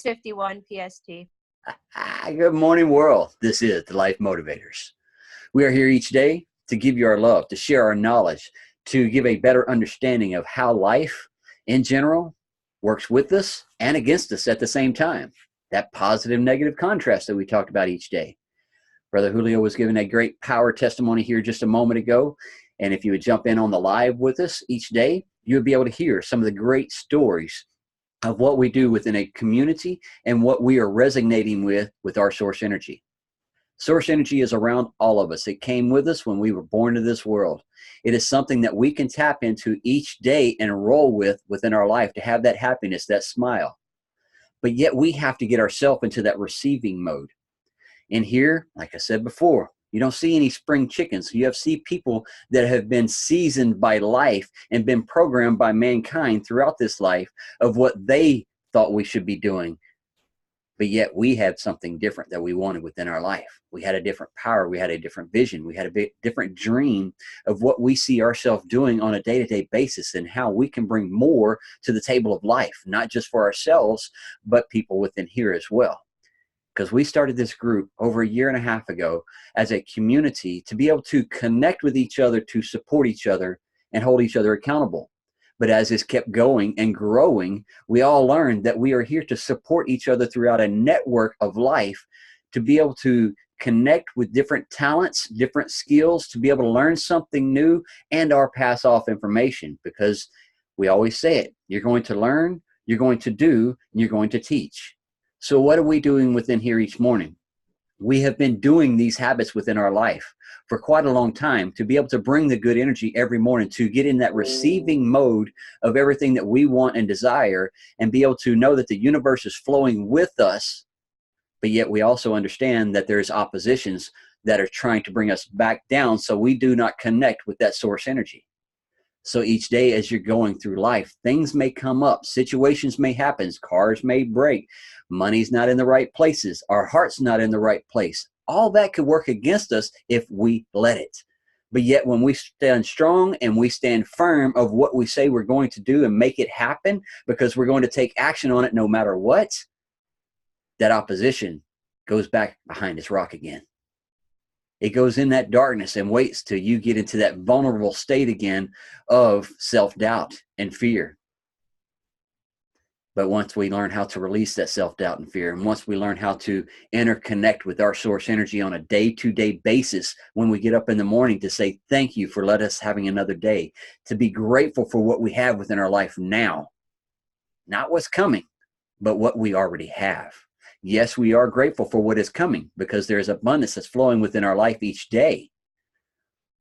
51 PST. Good morning, world. This is the Life Motivators. We are here each day to give you our love, to share our knowledge, to give a better understanding of how life in general works with us and against us at the same time. That positive negative contrast that we talked about each day. Brother Julio was giving a great power testimony here just a moment ago. And if you would jump in on the live with us each day, you would be able to hear some of the great stories of what we do within a community and what we are resonating with our source energy. Source energy is around all of us. It came with us when we were born to this world. It is something that we can tap into each day and roll with within our life to have that happiness, that smile. But yet we have to get ourselves into that receiving mode. And here, like I said before, you don't see any spring chickens. You see people that have been seasoned by life and been programmed by mankind throughout this life of what they thought we should be doing. But yet we had something different that we wanted within our life. We had a different power. We had a different vision. We had a different dream of what we see ourselves doing on a day-to-day basis and how we can bring more to the table of life, not just for ourselves, but people within here as well. Because we started this group over a year and a half ago as a community to be able to connect with each other, to support each other and hold each other accountable. But as this kept going and growing, we all learned that we are here to support each other throughout a network of life, to be able to connect with different talents, different skills, to be able to learn something new and or pass off information. Because we always say it, you're going to learn, you're going to do, and you're going to teach. So what are we doing within here each morning? We have been doing these habits within our life for quite a long time to be able to bring the good energy every morning, to get in that receiving mode of everything that we want and desire, and be able to know that the universe is flowing with us. But yet we also understand that there's oppositions that are trying to bring us back down, so we do not connect with that source energy. So each day as you're going through life, things may come up, situations may happen, cars may break, money's not in the right places, our heart's not in the right place. All that could work against us if we let it. But yet when we stand strong and we stand firm of what we say we're going to do and make it happen, because we're going to take action on it no matter what, that opposition goes back behind its rock again. It goes in that darkness and waits till you get into that vulnerable state again of self-doubt and fear. But once we learn how to release that self-doubt and fear, and once we learn how to interconnect with our source energy on a day-to-day basis, when we get up in the morning to say thank you for letting us having another day, to be grateful for what we have within our life now, not what's coming, but what we already have. Yes, we are grateful for what is coming because there's abundance that's flowing within our life each day.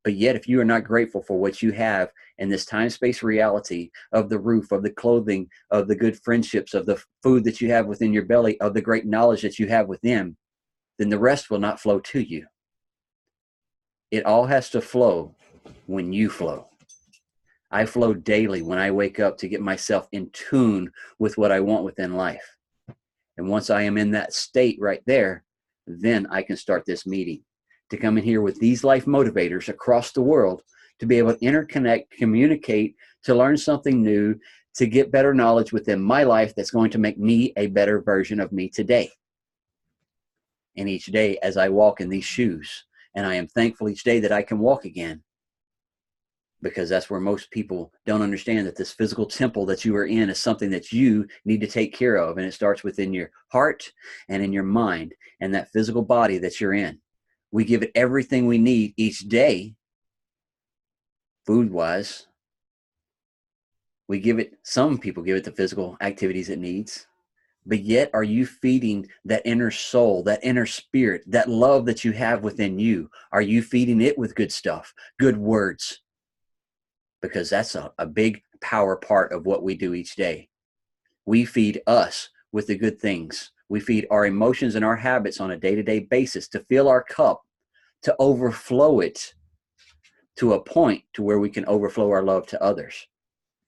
But yet, if you are not grateful for what you have in this time-space reality of the roof, of the clothing, of the good friendships, of the food that you have within your belly, of the great knowledge that you have within, then the rest will not flow to you. It all has to flow when you flow. I flow daily when I wake up to get myself in tune with what I want within life. And once I am in that state right there, then I can start this meeting to come in here with these life motivators across the world to be able to interconnect, communicate, to learn something new, to get better knowledge within my life that's going to make me a better version of me today. And each day as I walk in these shoes, and I am thankful each day that I can walk again, because that's where most people don't understand that this physical temple that you are in is something that you need to take care of. And it starts within your heart and in your mind and that physical body that you're in. We give it everything we need each day, food-wise. Some people give it the physical activities it needs. But yet, are you feeding that inner soul, that inner spirit, that love that you have within you? Are you feeding it with good stuff, good words? Because that's a big power part of what we do each day. We feed us with the good things. We feed our emotions and our habits on a day-to-day basis to fill our cup, to overflow it to a point to where we can overflow our love to others.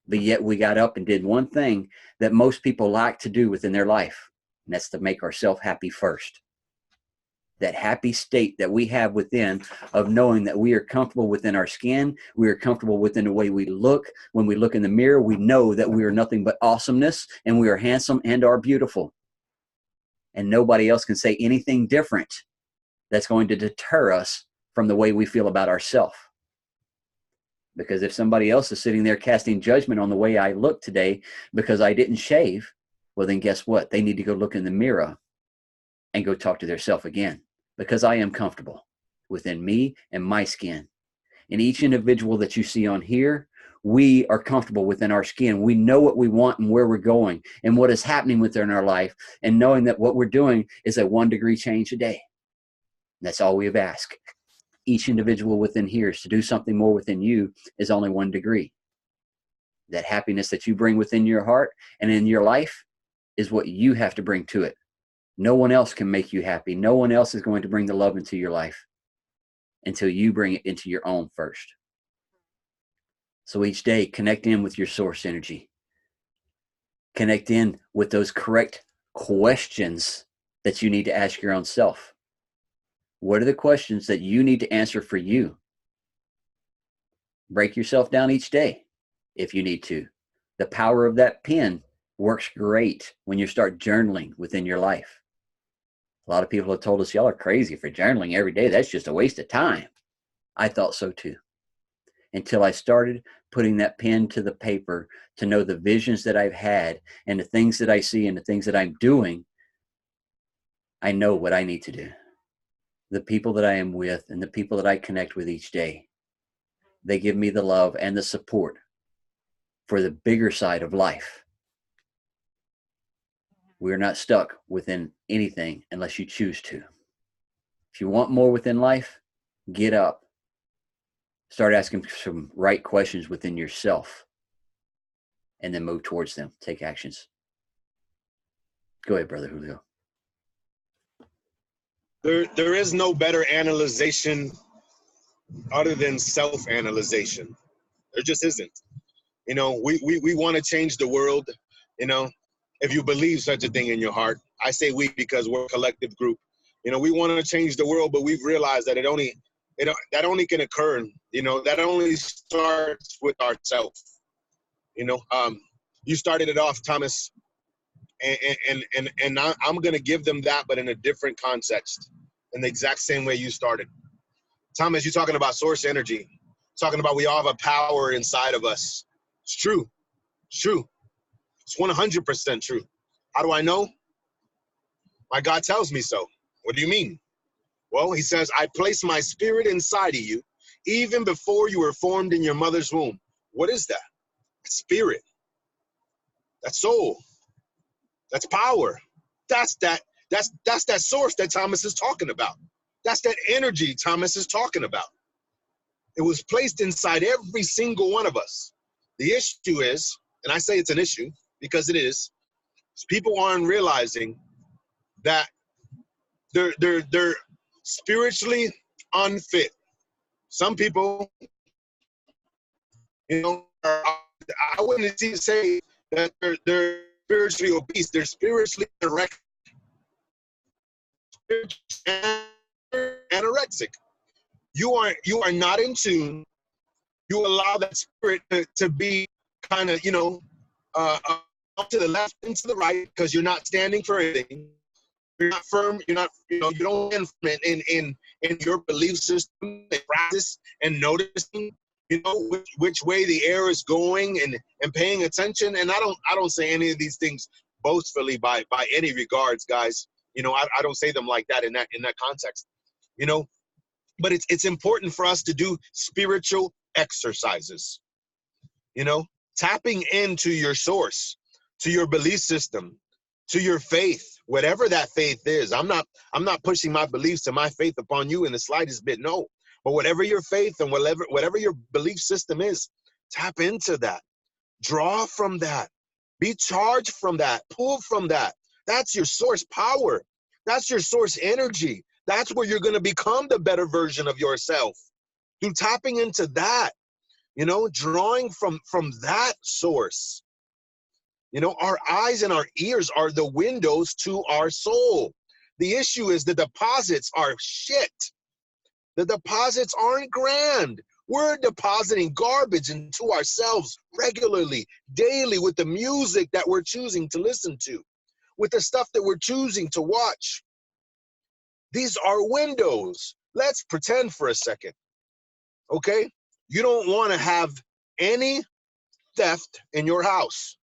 But yet we got up and did one thing that most people like to do within their life, and that's to make ourselves happy first. That happy state that we have within of knowing that we are comfortable within our skin, we are comfortable within the way we look. When we look in the mirror, we know that we are nothing but awesomeness and we are handsome and are beautiful. And nobody else can say anything different that's going to deter us from the way we feel about ourselves. Because if somebody else is sitting there casting judgment on the way I look today because I didn't shave, well, then guess what? They need to go look in the mirror and go talk to their self again, because I am comfortable within me and my skin. And each individual that you see on here, we are comfortable within our skin. We know what we want and where we're going and what is happening within our life, and knowing that what we're doing is a 1 degree change a day. That's all we have asked. Each individual within here is to do something more within you is only 1 degree. That happiness that you bring within your heart and in your life is what you have to bring to it. No one else can make you happy. No one else is going to bring the love into your life until you bring it into your own first. So each day, connect in with your source energy. Connect in with those correct questions that you need to ask your own self. What are the questions that you need to answer for you? Break yourself down each day if you need to. The power of that pen works great when you start journaling within your life. A lot of people have told us, y'all are crazy for journaling every day. That's just a waste of time. I thought so too. Until I started putting that pen to the paper to know the visions that I've had and the things that I see and the things that I'm doing, I know what I need to do. The people that I am with and the people that I connect with each day, they give me the love and the support for the bigger side of life. We're not stuck within anything unless you choose to. If you want more within life, get up. Start asking some right questions within yourself and then move towards them. Take actions. Go ahead, Brother Julio. There is no better analyzation other than self-analyzation. There just isn't. You know, we want to change the world, you know, if you believe such a thing in your heart. I say we because we're a collective group. You know, we want to change the world, but we've realized that that only can occur, you know, that only starts with ourselves. You know, you started it off, Thomas, and I'm going to give them that, but in a different context, in the exact same way you started. Thomas, you're talking about source energy, talking about we all have a power inside of us. It's true. It's true. It's 100% true. How do I know? My God tells me so. What do you mean? Well, he says, I place my spirit inside of you even before you were formed in your mother's womb. What is that? Spirit. That's soul. That's power. That's that source that Thomas is talking about. That's that energy Thomas is talking about. It was placed inside every single one of us. The issue is, and I say it's an issue because it is people aren't realizing that they're spiritually unfit. Some people, you know, I wouldn't even say that they're spiritually obese. They're spiritually anorexic. You are not in tune. You allow that spirit to be kind of, you know, to the left and to the right because you're not standing for anything. You're not firm. You're not, you know, you don't stand in your belief system and practice and noticing, you know, which way the air is going and paying attention. And I don't say any of these things boastfully by any regards, guys. You know, I don't say them like that in that context. You know, but it's important for us to do spiritual exercises. You know, tapping into your source, to your belief system, to your faith, whatever that faith is. I'm not pushing my beliefs and my faith upon you in the slightest bit. No, but whatever your faith and whatever your belief system is, tap into that, draw from that, be charged from that, pull from that. That's your source power. That's your source energy. That's where you're going to become the better version of yourself. Through tapping into that, you know, drawing from that source. You know, our eyes and our ears are the windows to our soul. The issue is the deposits are shit. The deposits aren't grand. We're depositing garbage into ourselves regularly, daily, with the music that we're choosing to listen to. with the stuff that we're choosing to watch. These are windows. Let's pretend for a second, okay? You don't want to have any theft in your house.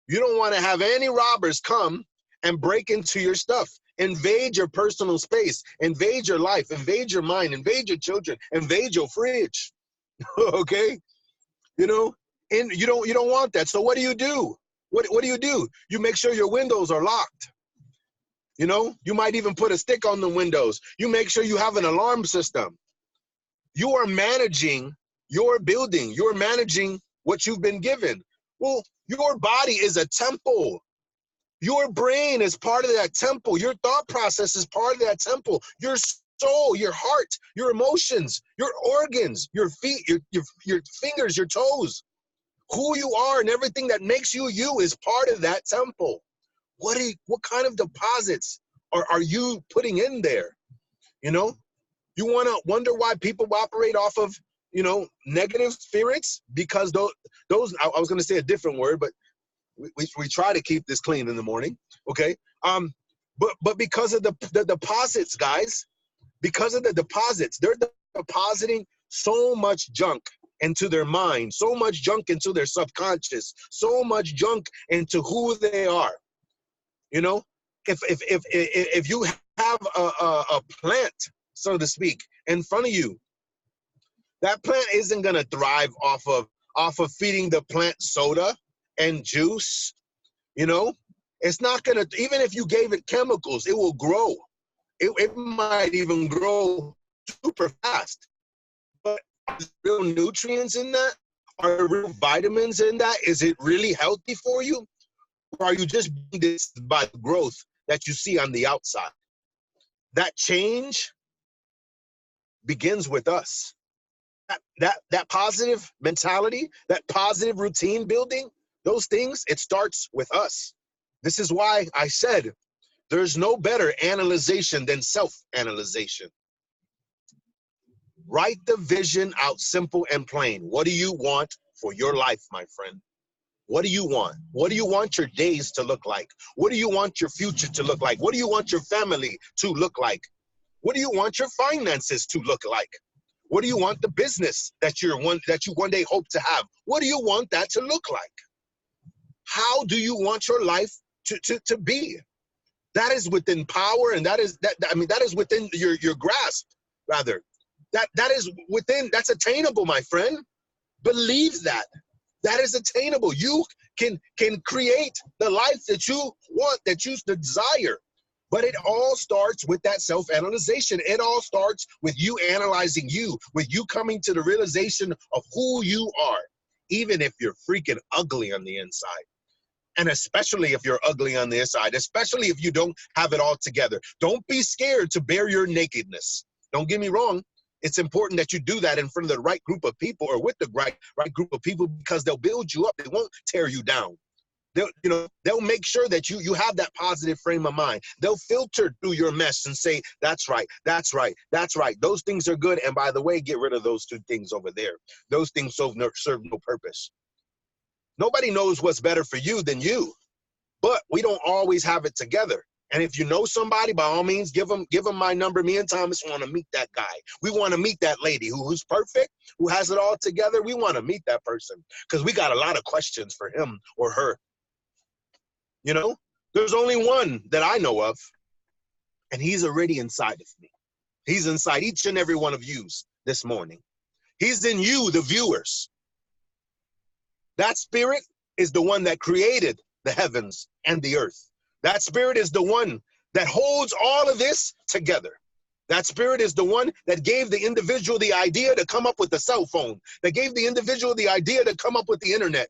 You don't want to have any robbers come and break into your stuff, invade your personal space, invade your life, invade your mind, invade your children, invade your fridge. Okay? You know, and you don't want that. So what do you do? What do you do? You make sure your windows are locked. You know, you might even put a stick on the windows. You make sure you have an alarm system. You are managing your building. You're managing what you've been given. Well, your body is a temple. Your brain is part of that temple. Your thought process is part of that temple. Your soul, your heart, your emotions, your organs, your feet, your fingers, your toes, who you are and everything that makes you you is part of that temple. What kind of deposits are you putting in there? You know, you want to wonder why people operate off of, you know, negative spirits, because those I was going to say a different word, but we try to keep this clean in the morning. Okay. But because of the deposits, guys, because of the deposits, they're depositing so much junk into their mind, so much junk into their subconscious, so much junk into who they are. You know, if you have a plant, so to speak, in front of you, that plant isn't gonna thrive off of feeding the plant soda and juice. You know, it's not gonna. Even if you gave it chemicals, it will grow. It might even grow super fast. But are there real nutrients in that? Are there real vitamins in that? Is it really healthy for you? Or are you just being this by the growth that you see on the outside? That change begins with us. That positive mentality, that positive routine building, those things, it starts with us. This is why I said there's no better analyzation than self-analyzation. Write the vision out simple and plain. What do you want for your life, my friend? What do you want? What do you want your days to look like? What do you want your future to look like? What do you want your family to look like? What do you want your finances to look like? What do you want the business that you one day hope to have? What do you want that to look like? How do you want your life to be? That is within power, and that is within your grasp, rather. That is within, that's attainable, my friend. Believe that. That is attainable. You can create the life that you want, that you desire. But it all starts with that self-analyzation. It all starts with you analyzing you, with you coming to the realization of who you are, even if you're freaking ugly on the inside. And especially if you're ugly on the inside, especially if you don't have it all together. Don't be scared to bear your nakedness. Don't get me wrong. It's important that you do that in front of the right group of people, or with the right group of people, because they'll build you up. They won't tear you down. They'll make sure that you have that positive frame of mind. They'll filter through your mess and say, that's right, that's right, that's right. Those things are good. And by the way, get rid of those two things over there. Those things serve no purpose. Nobody knows what's better for you than you, but we don't always have it together. And if you know somebody, by all means, give them my number. Me and Thomas want to meet that guy. We want to meet that lady who's perfect, who has it all together. We want to meet that person because we got a lot of questions for him or her. You know, there's only one that I know of, and he's already inside of me. He's inside each and every one of you this morning. He's in you, the viewers. That spirit is the one that created the heavens and the earth. That spirit is the one that holds all of this together. That spirit is the one that gave the individual the idea to come up with the cell phone, that gave the individual the idea to come up with the internet,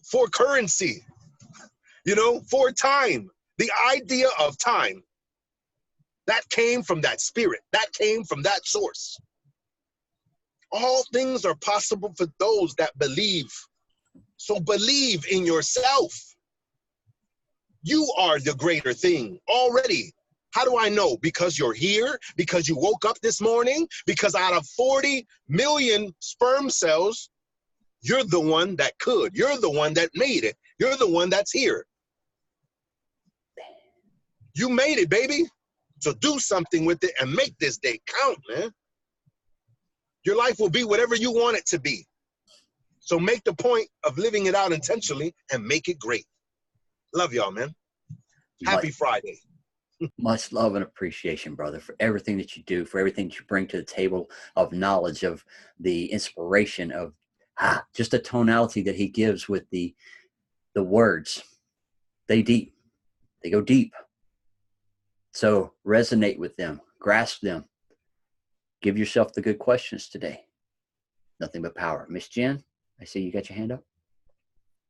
for currency, for time, the idea of time. That came from that spirit. That came from that source. All things are possible for those that believe. So believe in yourself. You are the greater thing already. How do I know? Because you're here, because you woke up this morning, because out of 40 million sperm cells, you're the one that could. You're the one that made it. You're the one that's here. You made it, baby. So do something with it and make this day count, man. Your life will be whatever you want it to be. So make the point of living it out intentionally and make it great. Love y'all, man. Happy Friday. Much love and appreciation, brother, for everything that you do, for everything that you bring to the table of knowledge, of the inspiration, of just the tonality that he gives with the words. They go deep. So resonate with them, grasp them. Give yourself the good questions today. Nothing but power. Miss Jen, I see you got your hand up.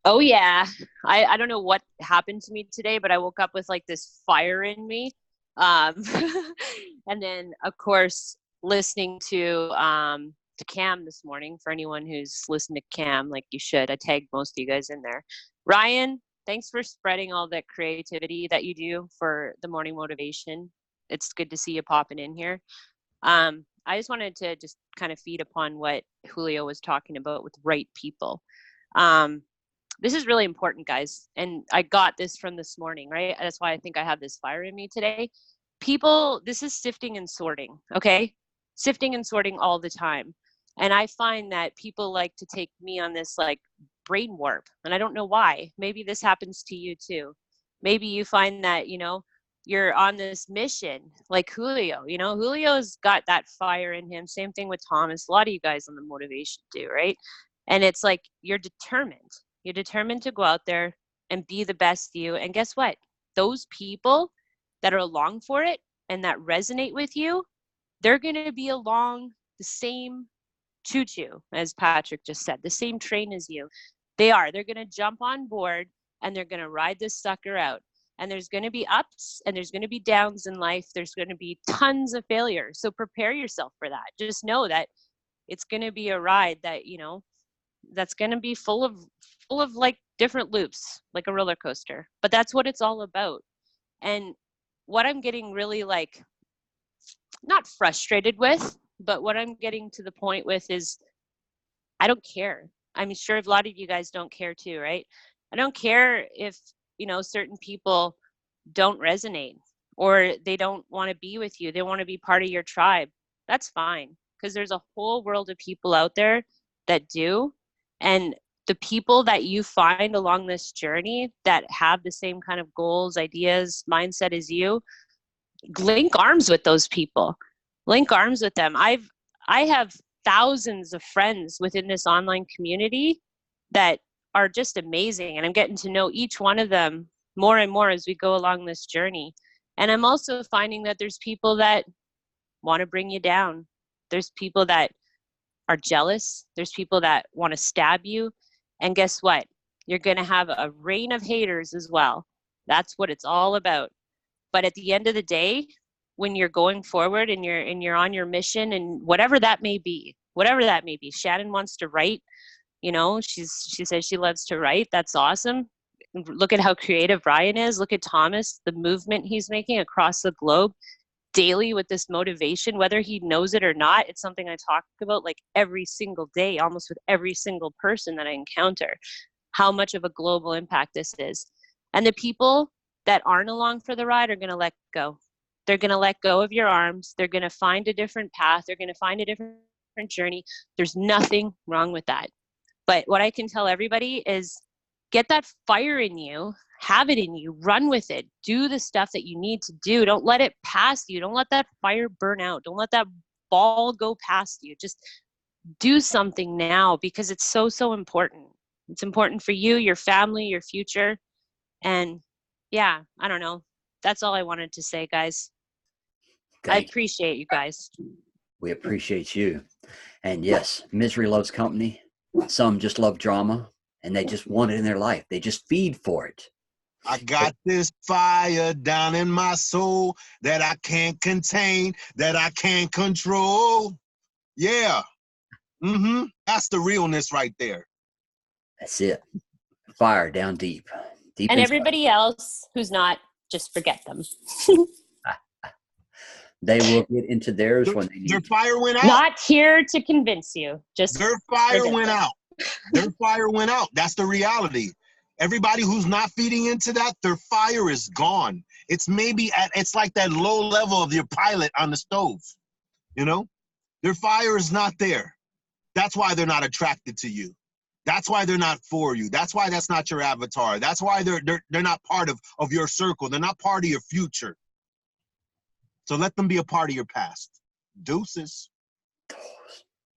Oh yeah. I don't know what happened to me today, but I woke up with like this fire in me. And then of course, listening to Cam this morning, for anyone who's listened to Cam, like you should, I tagged most of you guys in there. Ryan, thanks for spreading all that creativity that you do for the morning motivation. It's good to see you popping in here. I just wanted to just kind of feed upon what Julio was talking about with right people. This is really important, guys. And I got this from this morning, right? That's why I think I have this fire in me today. People, this is sifting and sorting, okay? Sifting and sorting all the time. And I find that people like to take me on this like brain warp. And I don't know why. Maybe this happens to you too. Maybe you find that, you know, you're on this mission like Julio. You know, Julio's got that fire in him. Same thing with Thomas. A lot of you guys on the motivation do, right? And it's like you're determined. You're determined to go out there and be the best you. And guess what? Those people that are along for it and that resonate with you, they're going to be along the same choo-choo, as Patrick just said, the same train as you. They're going to jump on board and they're going to ride this sucker out. And there's going to be ups and there's going to be downs in life. There's going to be tons of failure. So prepare yourself for that. Just know that it's going to be a ride that, you know, that's going to be full of like different loops, like a roller coaster. But that's what it's all about. And what I'm getting really like, not frustrated with, but what I'm getting to the point with is I don't care. I'm sure a lot of you guys don't care too, right? I don't care if, you know, certain people don't resonate or they don't want to be with you. They want to be part of your tribe. That's fine, because there's a whole world of people out there that do. And the people that you find along this journey that have the same kind of goals, ideas, mindset as you, link arms with those people. Link arms with them. I have thousands of friends within this online community that are just amazing. And I'm getting to know each one of them more and more as we go along this journey. And I'm also finding that there's people that want to bring you down. There's people that are jealous. There's people that want to stab you. And guess what? You're going to have a rain of haters as well. That's what it's all about. But at the end of the day, when you're going forward and you're on your mission and whatever that may be, Shannon wants to write, you know, she says she loves to write. That's awesome. Look at how creative Ryan is. Look at Thomas, the movement he's making across the globe daily with this motivation, whether he knows it or not. It's something I talk about like every single day, almost with every single person that I encounter, how much of a global impact this is. And the people that aren't along for the ride are going to let go. They're going to let go of your arms. They're going to find a different path. They're going to find a different journey. There's nothing wrong with that. But what I can tell everybody is get that fire in you, have it in you, run with it, do the stuff that you need to do. Don't let it pass you. Don't let that fire burn out. Don't let that ball go past you. Just do something now, because it's so, so important. It's important for you, your family, your future. And yeah, I don't know. That's all I wanted to say, guys. I appreciate you guys. We appreciate you. And yes, misery loves company. Some just love drama and they just want it in their life. They just feed for it. I got this fire down in my soul that I can't contain, that I can't control. Yeah. That's the realness right there. That's it. Fire down deep. And inside. Everybody else who's not, just forget them. They will get into theirs when they need. Their fire went out. Not here to convince you. Just their fire went out. Their fire went out. That's the reality. Everybody who's not feeding into that, their fire is gone. It's it's like that low level of your pilot on the stove, you know? Their fire is not there. That's why they're not attracted to you. That's why they're not for you. That's why that's not your avatar. That's why they're not part of your circle. They're not part of your future. So let them be a part of your past. Deuces.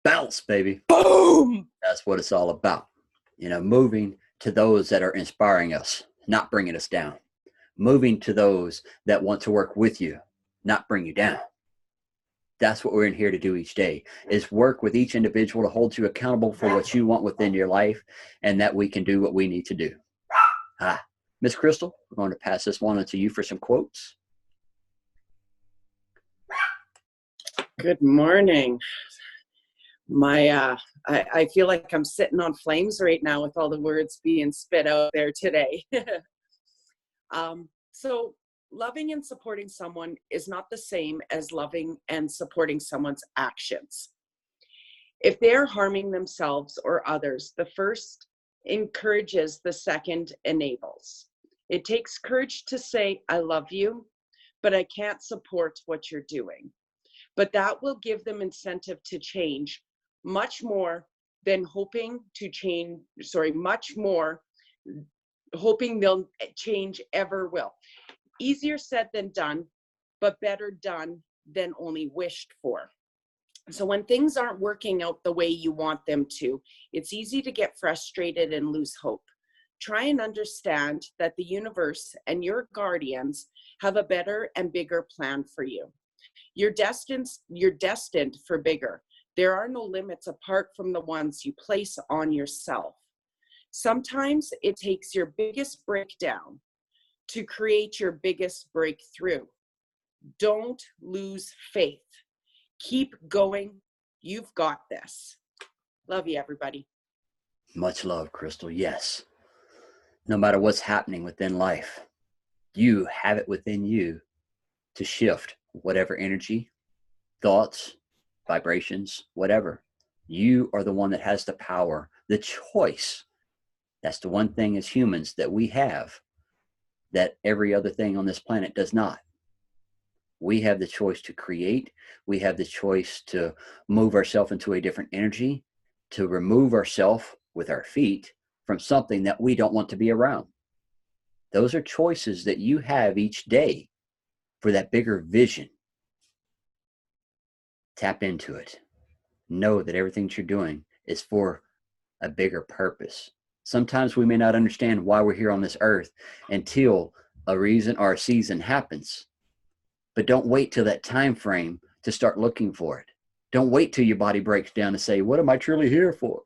Bounce, baby. Boom! That's what it's all about. You know, moving to those that are inspiring us, not bringing us down. Moving to those that want to work with you, not bring you down. That's what we're in here to do each day, is work with each individual to hold you accountable for what you want within your life, and that we can do what we need to do. Miss Crystal, we're going to pass this one on to you for some quotes. Good morning. I feel like I'm sitting on flames right now with all the words being spit out there today. So loving and supporting someone is not the same as loving and supporting someone's actions. If they're harming themselves or others, the first encourages, the second enables. It takes courage to say, I love you, but I can't support what you're doing. But that will give them incentive to change much more than hoping they'll change ever will. Easier said than done, but better done than only wished for. So when things aren't working out the way you want them to, it's easy to get frustrated and lose hope. Try and understand that the universe and your guardians have a better and bigger plan for you. You're destined for bigger. There are no limits apart from the ones you place on yourself. Sometimes it takes your biggest breakdown to create your biggest breakthrough. Don't lose faith. Keep going. You've got this. Love you, everybody. Much love, Crystal. Yes. No matter what's happening within life, you have it within you to shift whatever energy, thoughts, vibrations, whatever. You are the one that has the power, the choice. That's the one thing as humans that we have that every other thing on this planet does not. We have the choice to create. We have the choice to move ourselves into a different energy, to remove ourselves with our feet from something that we don't want to be around. Those are choices that you have each day for that bigger vision. Tap into it. Know that everything that you're doing is for a bigger purpose. Sometimes we may not understand why we're here on this earth until a reason or a season happens. But don't wait till that time frame to start looking for it. Don't wait till your body breaks down and say, what am I truly here for?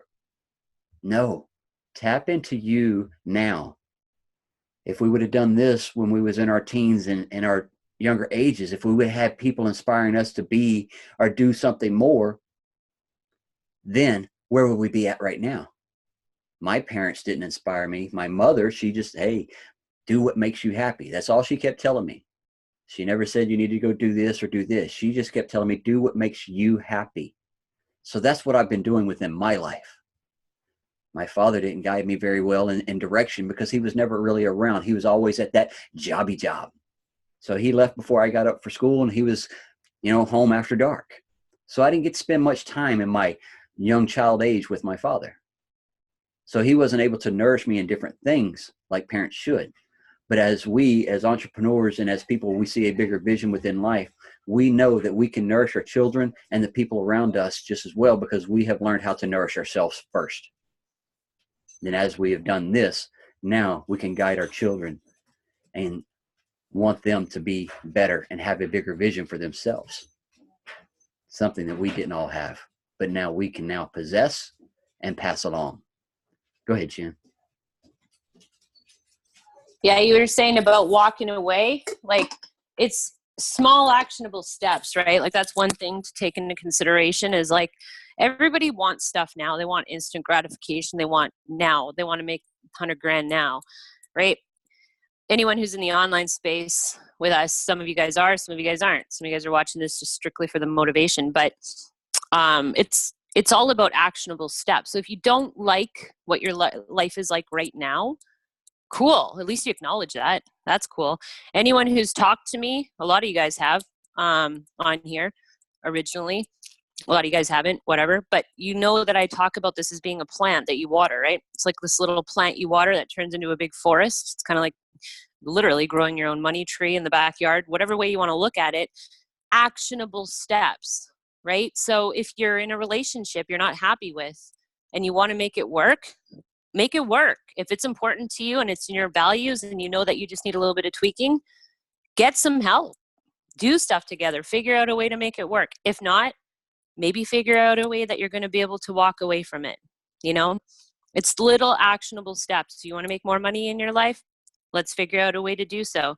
No. Tap into you now. If we would have done this when we was in our teens and in our younger ages, if we would have had people inspiring us to be or do something more, then where would we be at right now? My parents didn't inspire me. My mother, she just, hey, do what makes you happy. That's all she kept telling me. She never said you need to go do this or do this. She just kept telling me, do what makes you happy. So that's what I've been doing within my life. My father didn't guide me very well in direction because he was never really around. He was always at that jobby job. So he left before I got up for school, and he was, home after dark. So I didn't get to spend much time in my young child age with my father. So he wasn't able to nourish me in different things like parents should. But as we, as entrepreneurs and as people, we see a bigger vision within life, we know that we can nourish our children and the people around us just as well because we have learned how to nourish ourselves first. Then as we have done this, now we can guide our children and want them to be better and have a bigger vision for themselves. Something that we didn't all have, but now we can now possess and pass along. Go ahead, Jen. Yeah, you were saying about walking away, like it's small actionable steps, right? Like that's one thing to take into consideration is like everybody wants stuff now. They want instant gratification. They want now. They want to make $100,000 now, right? Anyone who's in the online space with us, some of you guys are, some of you guys aren't. Some of you guys are watching this just strictly for the motivation, but it's all about actionable steps. So if you don't like what your life is like right now, Cool. At least you acknowledge that. That's cool. Anyone who's talked to me, a lot of you guys have on here originally. A lot of you guys haven't, whatever. But you know that I talk about this as being a plant that you water, right? It's like this little plant you water that turns into a big forest. It's kind of like literally growing your own money tree in the backyard, whatever way you want to look at it. Actionable steps, right? So if you're in a relationship you're not happy with and you want to make it work, make it work. If it's important to you and it's in your values and you know that you just need a little bit of tweaking, get some help. Do stuff together. Figure out a way to make it work. If not, maybe figure out a way that you're going to be able to walk away from it. You know, it's little actionable steps. Do you want to make more money in your life? Let's figure out a way to do so.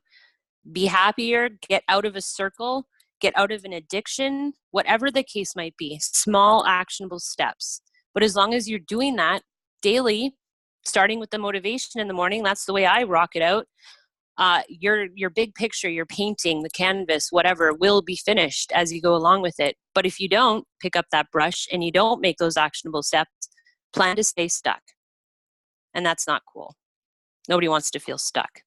Be happier, get out of a circle, get out of an addiction, whatever the case might be. Small actionable steps. But as long as you're doing that daily, starting with the motivation in the morning, that's the way I rock it out. Your big picture, your painting, the canvas, whatever, will be finished as you go along with it. But if you don't pick up that brush and you don't make those actionable steps, plan to stay stuck. And that's not cool. Nobody wants to feel stuck.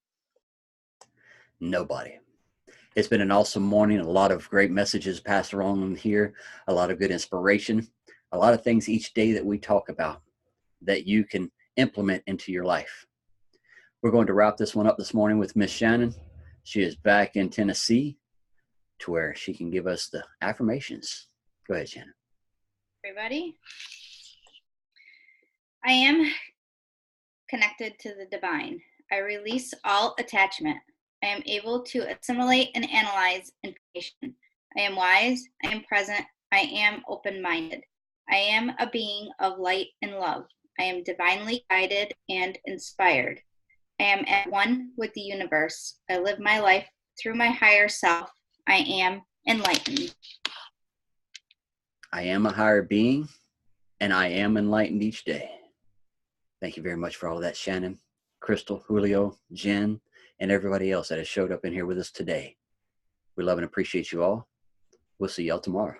Nobody. It's been an awesome morning. A lot of great messages passed around here. A lot of good inspiration. A lot of things each day that we talk about that you can implement into your life. We're going to wrap this one up this morning with Miss Shannon. She is back in Tennessee to where she can give us the affirmations. Go ahead, Shannon. Everybody, I am connected to the divine. I release all attachment. I am able to assimilate and analyze information. I am wise. I am present. I am open-minded. I am a being of light and love. I am divinely guided and inspired. I am at one with the universe. I live my life through my higher self. I am enlightened. I am a higher being, and I am enlightened each day. Thank you very much for all of that, Shannon, Crystal, Julio, Jen, and everybody else that has showed up in here with us today. We love and appreciate you all. We'll see y'all tomorrow.